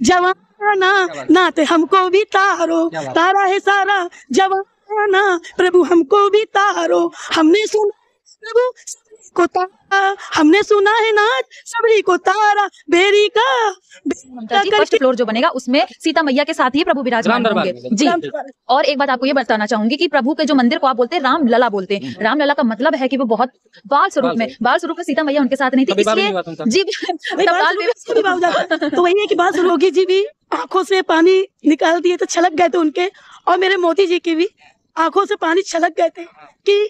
जवाना नाते हमको भी तारो, तारा है सारा जवाना, प्रभु हमको भी तारो। हमने सुना प्रभु को तारा, हमने सुना है नाच सबरी को तारा, बेरी का फर्स्ट फ्लोर जो बनेगा उसमें सीता मैया के साथ ही प्रभु विराजमान होंगे जी। और एक बात आपको ये बताना चाहूंगी कि प्रभु के जो मंदिर को आप बोलते हैं राम लला बोलते हैं, राम लला का मतलब है कि वो बहुत बाल स्वरूप में सीता मैया उनके साथ नहीं थी, इसलिए जी तो वही है कि बात रोगी जी भी आंखों से पानी निकाल दिए तो छलक गए थे उनके, और मेरे मोदी जी की भी आंखों से पानी छलक गए थे कि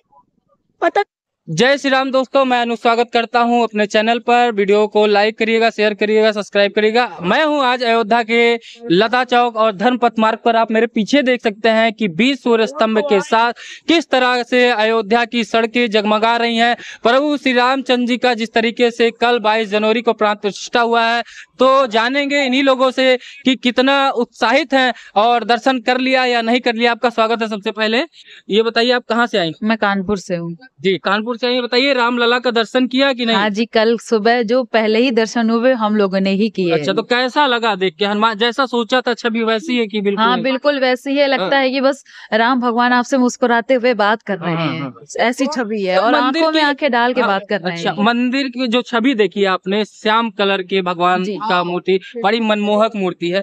पता। जय श्री राम दोस्तों, मैं स्वागत करता हूं अपने चैनल पर। वीडियो को लाइक करिएगा, शेयर करिएगा, सब्सक्राइब करिएगा। मैं हूं आज अयोध्या के लता चौक और धर्मपथ मार्ग पर। आप मेरे पीछे देख सकते हैं कि 20 सूर्य स्तंभ के साथ किस तरह से अयोध्या की सड़कें जगमगा रही हैं। प्रभु श्री रामचंद्र जी का जिस तरीके से कल 22 जनवरी को प्राण प्रतिष्ठा हुआ है, तो जानेंगे इन्हीं लोगों से कि कितना उत्साहित हैं और दर्शन कर लिया या नहीं कर लिया। आपका स्वागत है। सबसे पहले ये बताइए आप कहाँ से आई? मैं कानपुर से हूँ जी। कानपुर से आई, बताइए रामलला का दर्शन किया कि नहीं? हाँ जी, कल सुबह जो पहले ही दर्शन हुए हम लोगों ने ही किए। अच्छा, तो कैसा लगा देख के? हनुमान जैसा सोचा था छवि वैसी है कि बिल्कुल? हाँ बिल्कुल वैसी है। लगता है कि बस राम भगवान आपसे मुस्कुराते हुए बात कर रहे हैं, ऐसी छवि है। और आंखों में आंखें डाल के बात कर रहे हैं। मंदिर की जो छवि देखी आपने, श्याम कलर के भगवान का मूर्ति, बड़ी मनमोहक मूर्ति है।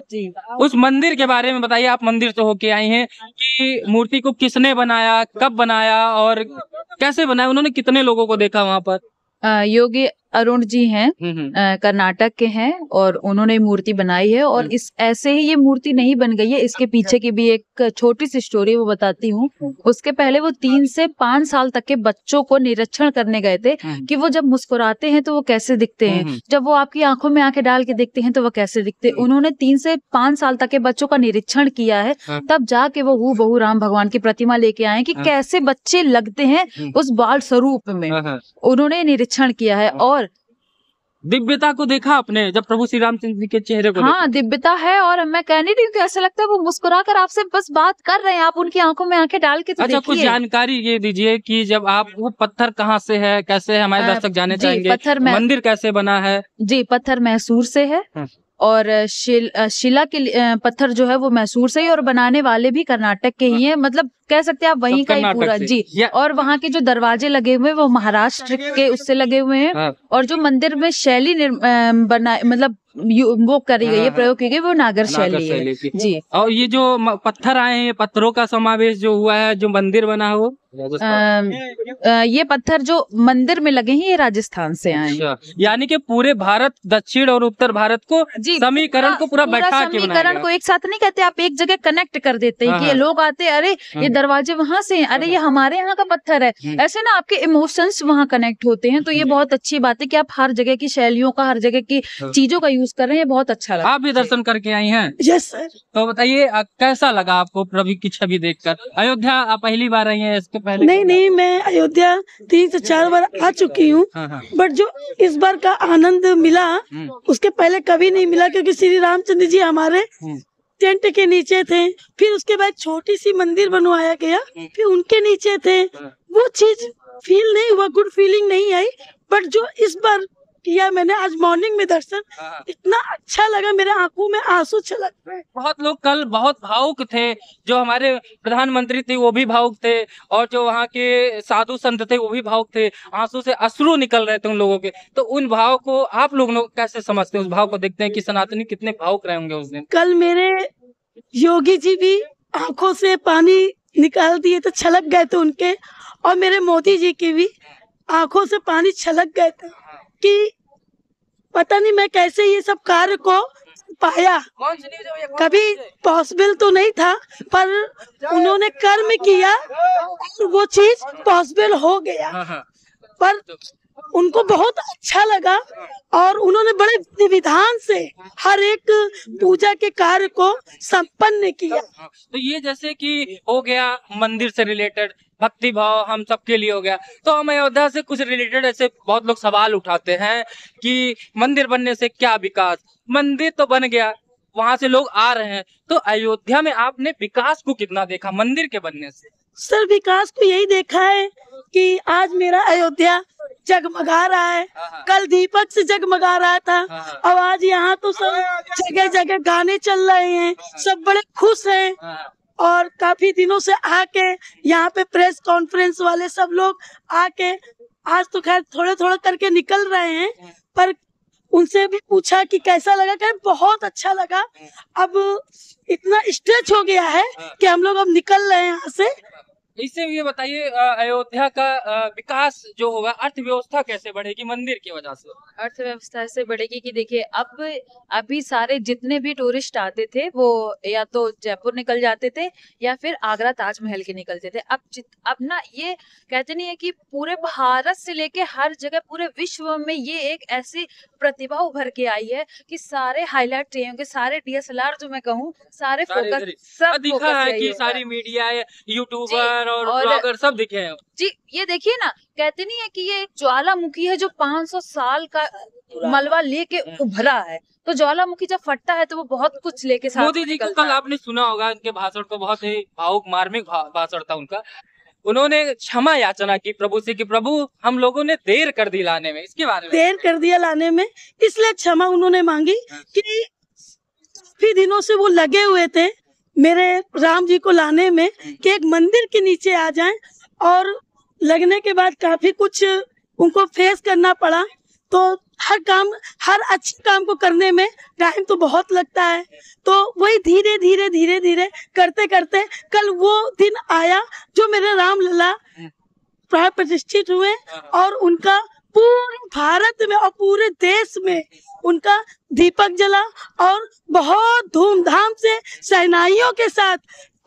उस मंदिर के बारे में बताइए। आप मंदिर से होके आई हैं, कि मूर्ति को किसने बनाया, कब बनाया और कैसे बनाया? उन्होंने कितने लोगों को देखा वहाँ पर? योगी अरुण जी हैं, कर्नाटक के हैं, और उन्होंने मूर्ति बनाई है। और इस ऐसे ही ये मूर्ति नहीं बन गई है, इसके पीछे की भी एक छोटी सी स्टोरी वो बताती हूँ। उसके पहले वो 3 से 5 साल तक के बच्चों को निरीक्षण करने गए थे कि वो जब मुस्कुराते हैं तो वो कैसे दिखते हैं, जब वो आपकी आंखों में आंखें डाल के देखते हैं तो वो कैसे दिखते हैं। उन्होंने 3 से 5 साल तक के बच्चों का निरीक्षण किया है, तब जाके वो हूबहू राम भगवान की प्रतिमा लेके आए कि कैसे बच्चे लगते हैं उस बाल स्वरूप में। उन्होंने निरीक्षण किया है। और दिव्यता को देखा आपने जब प्रभु श्री रामचंद्र जी के चेहरे को? हाँ दिव्यता है। और मैं कह नहीं रही हूँ कि ऐसा लगता है वो मुस्कुरा कर आपसे बस बात कर रहे हैं, आप उनकी आंखों में आंखें डाल के तो अच्छा, कुछ जानकारी ये दीजिए कि जब आप वो पत्थर कहाँ से है, कैसे है, हमारे दर्शक जाने चाहेंगे। पत्थर मंदिर कैसे बना है? जी, पत्थर मैसूर से है, और शिला के पत्थर जो है वो मैसूर से ही, और बनाने वाले भी कर्नाटक के ही हैं। मतलब कह सकते हैं आप वहीं का ही पूरा जी। और वहाँ के जो दरवाजे लगे हुए हैं वो महाराष्ट्र के उससे लगे हुए हैं। और जो मंदिर में शैली बना मतलब वो करी गई है, प्रयोग की गई, वो नागर शैली है जी। और ये जो पत्थर आए हैं, पत्थरों का समावेश जो हुआ है, जो मंदिर बना हो, ये पत्थर जो मंदिर में लगे हैं ये राजस्थान से आए हैं। यानी कि पूरे भारत, दक्षिण और उत्तर भारत को समीकरण को पूरा बैठा के समीकरण को एक साथ नहीं कहते, आप एक जगह कनेक्ट कर देते हैं कि लोग आते हैं, अरे ये दरवाजे वहाँ से हैं, अरे ये हमारे यहाँ का पत्थर है। ऐसे ना आपके इमोशंस वहाँ कनेक्ट होते हैं। तो ये बहुत अच्छी बात है कि आप हर जगह की शैलियों का, हर जगह की चीजों का यूज कर रहे हैं। ये बहुत अच्छा लगा। आप भी दर्शन करके आई हैं? Yes sir. तो बताइए कैसा लगा आपको प्रभु की छवि देखकर? अयोध्या आप पहली बार आई हैं, इसके पहले? नहीं, मैं अयोध्या 3 से 4 बार आ चुकी हूँ, बट जो इस बार का आनंद मिला उसके पहले कभी नहीं मिला, क्योंकि श्री रामचंद्र जी हमारे टेंट के नीचे थे। फिर उसके बाद छोटी सी मंदिर बनवाया गया, फिर उनके नीचे थे। वो चीज फील नहीं हुआ, गुड फीलिंग नहीं आई। बट जो इस बार किया मैंने आज मॉर्निंग में दर्शन, इतना अच्छा लगा, मेरे आंखों में आंसू छलक रहे। बहुत लोग कल बहुत भावुक थे, जो हमारे प्रधानमंत्री थे वो भी भावुक थे, और जो वहाँ के साधु संत थे वो भी भावुक थे। आंसू से अश्रु निकल रहे थे उन लोगों के। तो उन भाव को आप लोग कैसे समझते हैं? उस भाव को देखते हैं कि सनातनी कितने भावुक रहे होंगे उस दिन? कल मेरे योगी जी भी आंखों से पानी निकाल दिए तो छलक गए थे उनके, और मेरे मोदी जी की भी आंखों से पानी छलक गए थे कि पता नहीं मैं कैसे ये सब कार्य को पाया। कभी पॉसिबल तो नहीं था, पर उन्होंने कर्म किया और वो चीज पॉसिबल हो गया। पर उनको बहुत अच्छा लगा, और उन्होंने बड़े विधान से हर एक पूजा के कार्य को संपन्न किया। तो ये जैसे कि हो गया मंदिर से रिलेटेड, भक्ति भाव हम सबके लिए हो गया। तो हम अयोध्या से कुछ रिलेटेड ऐसे बहुत लोग सवाल उठाते हैं कि मंदिर बनने से क्या विकास? मंदिर तो बन गया, वहां से लोग आ रहे हैं, तो अयोध्या में आपने विकास को कितना देखा मंदिर के बनने से? सर विकास को यही देखा है कि आज मेरा अयोध्या जगमगा रहा है। कल दीपक से जगमगा रहा था, अब आज यहाँ तो सब जगह जगह गाने चल रहे हैं, सब बड़े खुश हैं। और काफी दिनों से आके यहाँ पे प्रेस कॉन्फ्रेंस वाले सब लोग आके आज तो खैर थोड़े थोड़े करके निकल रहे हैं, पर उनसे भी पूछा कि कैसा लगा, कहे बहुत अच्छा लगा। अब इतना स्ट्रेच हो गया है कि हम लोग अब निकल रहे हैं यहाँ से। इससे ये बताइए अयोध्या का विकास जो होगा, अर्थव्यवस्था कैसे बढ़ेगी मंदिर की वजह से? अर्थव्यवस्था ऐसे बढ़ेगी कि देखिए अब अभी सारे जितने भी टूरिस्ट आते थे वो या तो जयपुर निकल जाते थे या फिर आगरा ताजमहल के निकलते थे। अब ना ये कहते नहीं है कि पूरे भारत से लेके हर जगह पूरे विश्व में ये एक ऐसी प्रतिभा उभर के आई है कि सारे हाईलाइट चाहिए होंगे, सारे DSLR जो मैं कहूँ सारे फोकस सब दिखा है कि सारी मीडिया यूट्यूबर और ब्लॉगर सब दिखे हैं जी। ये देखिए ना, कहते नहीं है कि ये एक ज्वालामुखी है जो 500 साल का मलबा लेके उभरा है। तो ज्वालामुखी जब फटता है तो वो बहुत कुछ लेके साथ मोदी जी को कल आपने सुना होगा, उनके भाषण तो बहुत ही भावुक मार्मिक भाषण था उनका। उन्होंने क्षमा याचना की प्रभु से कि प्रभु हम लोगों ने देर कर दी लाने में, इसके बारे में देर कर दिया लाने में, इसलिए क्षमा उन्होंने मांगी कि काफी दिनों से वो लगे हुए थे मेरे राम जी को लाने में कि एक मंदिर के नीचे आ जाएं, और लगने के बाद काफी कुछ उनको फेस करना पड़ा। तो हर अच्छे काम को करने में टाइम तो बहुत लगता है, तो वही धीरे धीरे धीरे धीरे करते करते कल वो दिन आया जो मेरे राम लला प्राण प्रतिष्ठित हुए, और उनका पूरे भारत में और पूरे देश में उनका दीपक जला और बहुत धूमधाम से शहनाइयों के साथ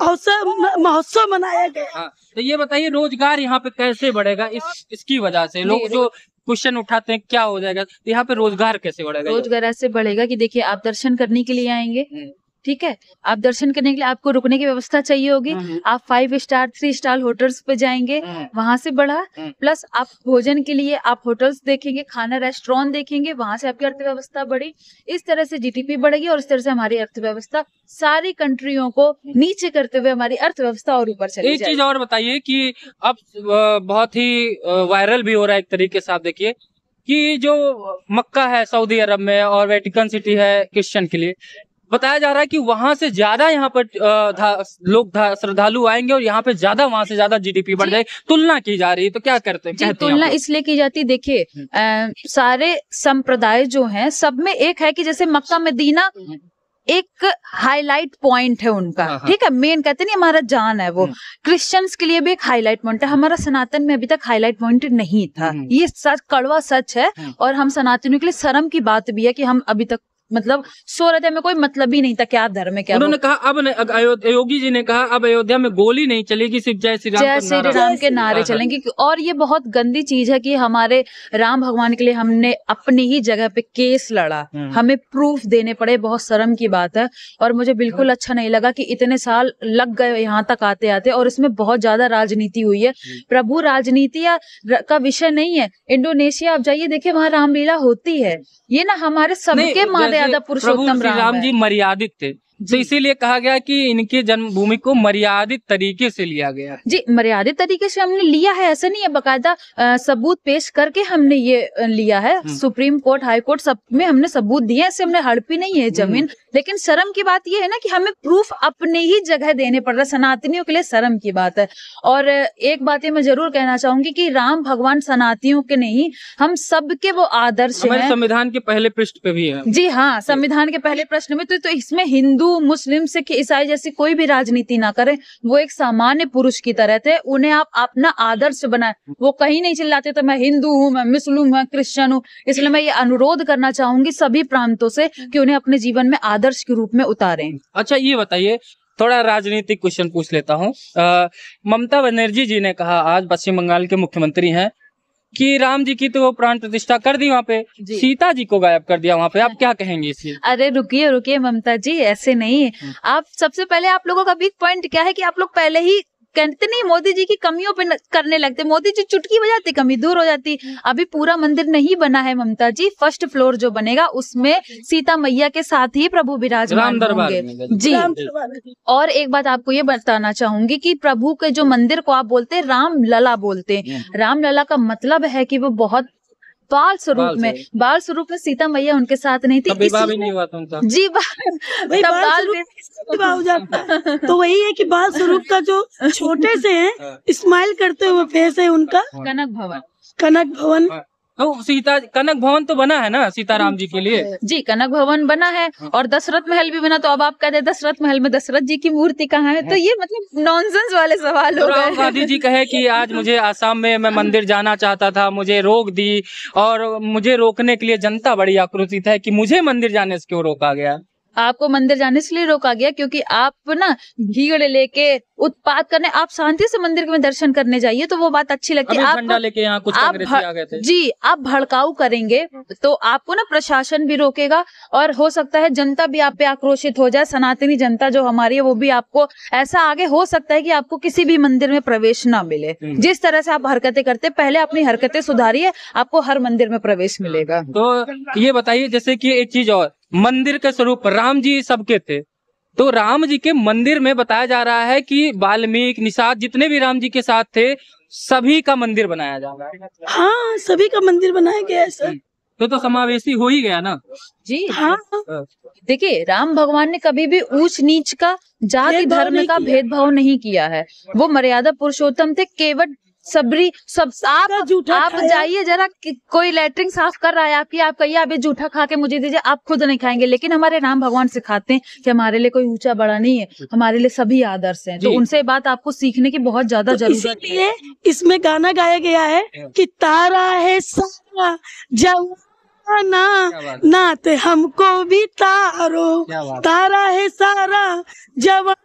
महोत्सव मनाया गया। तो ये बताइए रोजगार यहाँ पे कैसे बढ़ेगा इसकी वजह से? लोग जो क्वेश्चन उठाते हैं क्या हो जाएगा, तो यहाँ पे रोजगार कैसे बढ़ेगा? रोजगार ऐसे बढ़ेगा कि देखिए आप दर्शन करने के लिए आएंगे, ठीक है, आप दर्शन करने के लिए आपको रुकने की व्यवस्था चाहिए होगी। आप 5 स्टार 3 स्टार होटल्स पे जाएंगे, वहां से बढ़ा, प्लस आप भोजन के लिए आप होटल्स देखेंगे, खाना रेस्टोरेंट देखेंगे, वहां से आपकी अर्थव्यवस्था बढ़ी। इस तरह से GDP बढ़ेगी और इस तरह से हमारी अर्थव्यवस्था सारी कंट्रियों को नीचे करते हुए हमारी अर्थव्यवस्था और ऊपर चली जाएगी। एक चीज और बताइए कि अब बहुत ही वायरल भी हो रहा है एक तरीके से, आप देखिए कि जो मक्का है सऊदी अरब में और वेटिकन सिटी है क्रिश्चियन के लिए, बताया जा रहा है कि वहां से ज्यादा यहाँ पर लोग श्रद्धालु आएंगे और यहाँ पे ज्यादा वहां से ज्यादा GDP बढ़ जाएगी। तुलना की जा रही है, तो क्या करते हैं? तुलना इसलिए की जाती है, देखिए सारे संप्रदाय जो हैं सब में एक है कि जैसे मक्का मदीना एक हाईलाइट पॉइंट है उनका, ठीक है, मेन कहते नहीं हमारा जान है वो। क्रिश्चियंस के लिए भी एक हाईलाइट पॉइंट है, हमारा सनातन में अभी तक हाईलाइट पॉइंट नहीं था। ये सच कड़वा सच है, और हम सनातनियों के लिए शर्म की बात भी है कि हम अभी तक मतलब सो रहे थे, हमें कोई मतलब ही नहीं था क्या धर्म है क्या। उन्होंने कहा अब योगी जी ने कहा अब अयोध्या में गोली नहीं चलेगी, सिर्फ जय श्री राम के नारे चलेंगे। और ये बहुत गंदी चीज है कि हमारे राम भगवान के लिए हमने अपनी ही जगह पे केस लड़ा, हमें प्रूफ देने पड़े, बहुत शर्म की बात है। और मुझे बिल्कुल अच्छा नहीं लगा कि इतने साल लग गए यहाँ तक आते आते, और इसमें बहुत ज्यादा राजनीति हुई है। प्रभु राजनीति का विषय नहीं है। इंडोनेशिया आप जाइए देखिए, वहाँ रामलीला होती है। ये ना हमारे सबके मर्यादा पुरुषोत्तम राम जी मर्यादित थे, तो इसीलिए कहा गया कि इनकी जन्मभूमि को मर्यादित तरीके से लिया गया। जी, मर्यादित तरीके से हमने लिया है, ऐसा नहीं है, बकायदा सबूत पेश करके हमने ये लिया है। सुप्रीम कोर्ट, हाई कोर्ट, सब में हमने सबूत दिए, ऐसे हमने हड़पी नहीं है जमीन। लेकिन शर्म की बात ये है ना कि हमें प्रूफ अपने ही जगह देने पड़ रहा है, सनातनियों के लिए शर्म की बात है। और एक बात मैं जरूर कहना चाहूंगी कि राम भगवान सनातनियों के नहीं, हम सबके वो आदर्श हैं। संविधान के पहले पृष्ठ पे भी है। जी हाँ, संविधान के पहले प्रश्न में तो इसमें हिंदू, मुस्लिम, सिख, ईसाई जैसी कोई भी राजनीति ना करे, वो एक सामान्य पुरुष की तरह थे। उन्हें आप अपना आदर्श बनाए, वो कहीं नहीं चिल्लाते तो मैं हिंदू हूँ, मैं मुस्लिम हूँ, क्रिश्चियन हूँ। इसलिए मैं ये अनुरोध करना चाहूंगी सभी प्रांतों से कि उन्हें अपने जीवन में आदर्श के रूप में उतारें। अच्छा, ये बताइए, थोड़ा राजनीतिक क्वेश्चन पूछ लेता हूँ। ममता बनर्जी जी ने कहा, आज पश्चिम बंगाल के मुख्यमंत्री हैं, कि राम जी की तो प्राण प्रतिष्ठा कर दी वहाँ पे, सीता जी को गायब कर दिया वहाँ पे, आप क्या कहेंगे इसलिए? अरे रुकिए ममता जी, ऐसे नहीं। आप सबसे पहले आप लोगों का बिग पॉइंट क्या है कि आप लोग पहले ही कहते नहीं मोदी जी की कमियों पे करने लगते, मोदी जी चुटकी बजाते कमी दूर हो जाती। अभी पूरा मंदिर नहीं बना है ममता जी, फर्स्ट फ्लोर जो बनेगा उसमें सीता मैया के साथ ही प्रभु विराजमान राम दरबार होंगे में। जी। और एक बात आपको ये बताना चाहूंगी कि प्रभु के जो मंदिर को आप बोलते हैं राम लला बोलते हैं, राम लला का मतलब है कि वो बहुत बाल स्वरूप में सीता मैया उनके साथ नहीं थी, विवाह भी नहीं हुआ था उनका जी वही तब बाल बाल स्वरूप विवाह हो जाता है। तो वही है कि बाल स्वरूप का जो छोटे से है स्माइल करते हुए फेस है उनका। कनक भवन तो सीता कनक भवन तो बना है ना सीताराम जी के लिए जी, कनक भवन बना है और दशरथ महल भी बना। तो अब आप कहते हैं दशरथ महल में दशरथ जी की मूर्ति कहाँ है, तो ये मतलब नॉनसेंस वाले सवाल हो गए। राहुल गांधी जी कहे कि आज मुझे आसाम में मैं मंदिर जाना चाहता था, मुझे रोक दी, और मुझे रोकने के लिए जनता बड़ी आक्रोशित है कि मुझे मंदिर जाने से क्यों रोका गया। आपको मंदिर जाने से लिए रोका गया क्योंकि आप ना भीड़ लेके उत्पात करने, आप शांति से मंदिर में दर्शन करने जाइए तो वो बात अच्छी लगती है। अभी झंडा लेके यहाँ कुछ कांग्रेसी आ गए थे जी, आप भड़काऊ करेंगे तो आपको ना प्रशासन भी रोकेगा और हो सकता है जनता भी आप पे आक्रोशित हो जाए। सनातनी जनता जो हमारी है वो भी आपको ऐसा आगे हो सकता है कि आपको किसी भी मंदिर में प्रवेश ना मिले। जिस तरह से आप हरकतें करते, पहले अपनी हरकतें सुधारिए, आपको हर मंदिर में प्रवेश मिलेगा। तो ये बताइए, जैसे कि एक चीज और, मंदिर के स्वरूप राम जी सबके थे, तो राम जी के मंदिर में बताया जा रहा है कि वाल्मीकि निषाद जितने भी राम जी के साथ थे सभी का मंदिर बनाया जा रहा है। हाँ, सभी का मंदिर बनाया गया है सर। तो समावेशी हो ही गया ना जी हाँ, देखिए, राम भगवान ने कभी भी ऊंच नीच का, जाति भेदभाव धर्म नहीं का किया। भेदभाव नहीं किया है। वो मर्यादा पुरुषोत्तम थे, केवट सबरी सब। का जूठा आप खाया। जाइए जरा, कोई लैट्रिन साफ कर रहा है आपकी, आप कहिए अभी जूठा खा के मुझे दीजिए, आप खुद नहीं खाएंगे। लेकिन हमारे राम भगवान सिखाते हैं कि हमारे लिए कोई ऊंचा बड़ा नहीं है, हमारे लिए सभी आदर्श हैं। तो जी। उनसे बात आपको सीखने की बहुत ज्यादा तो जरूरत है। इसीलिए इसमें गाना गाया गया है कि तारा है सारा जवाना, नात हमको भी तारो। क्या बात। तारा है सारा जवाना,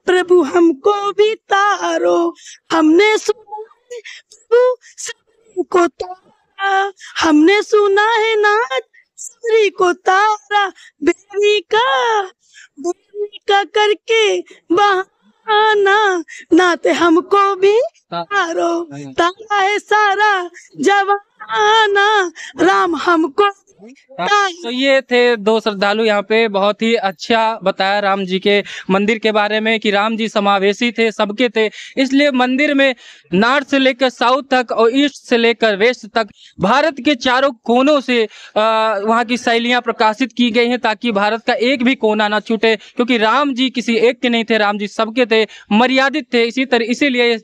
प्रभु हमको भी तारो। हमने सुना है प्रभु सभी को तारा, हमने सुना है नाथ सभी को तारा। बेरी का करके बहाना, नाते हमको भी तारो। तारा है सारा जवाना, राम हमको तो ये थे दो श्रद्धालु यहाँ पे, बहुत ही अच्छा बताया राम जी के मंदिर के बारे में कि राम जी समावेशी थे, सबके थे। इसलिए मंदिर में नॉर्थ से लेकर साउथ तक और ईस्ट से लेकर वेस्ट तक भारत के चारों कोनों से वहाँ की शैलियाँ प्रकाशित की गई हैं, ताकि भारत का एक भी कोना ना छूटे। क्योंकि राम जी किसी एक के नहीं थे, राम जी सबके थे, मर्यादित थे। इसीलिए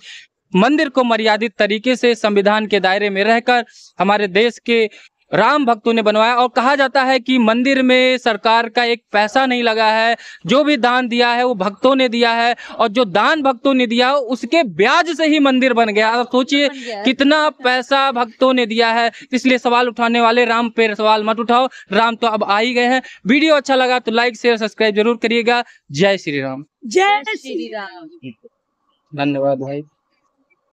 मंदिर को मर्यादित तरीके से संविधान के दायरे में रहकर हमारे देश के राम भक्तों ने बनवाया। और कहा जाता है कि मंदिर में सरकार का एक पैसा नहीं लगा है, जो भी दान दिया है वो भक्तों ने दिया है, और जो दान भक्तों ने दिया उसके ब्याज से ही मंदिर बन गया। अब सोचिए कितना पैसा भक्तों ने दिया है। इसलिए सवाल उठाने वाले राम पे सवाल मत उठाओ, राम तो अब आ ही गए हैं। वीडियो अच्छा लगा तो लाइक शेयर सब्सक्राइब जरूर करिएगा। जय श्री राम। जय श्री राम। धन्यवाद भाई।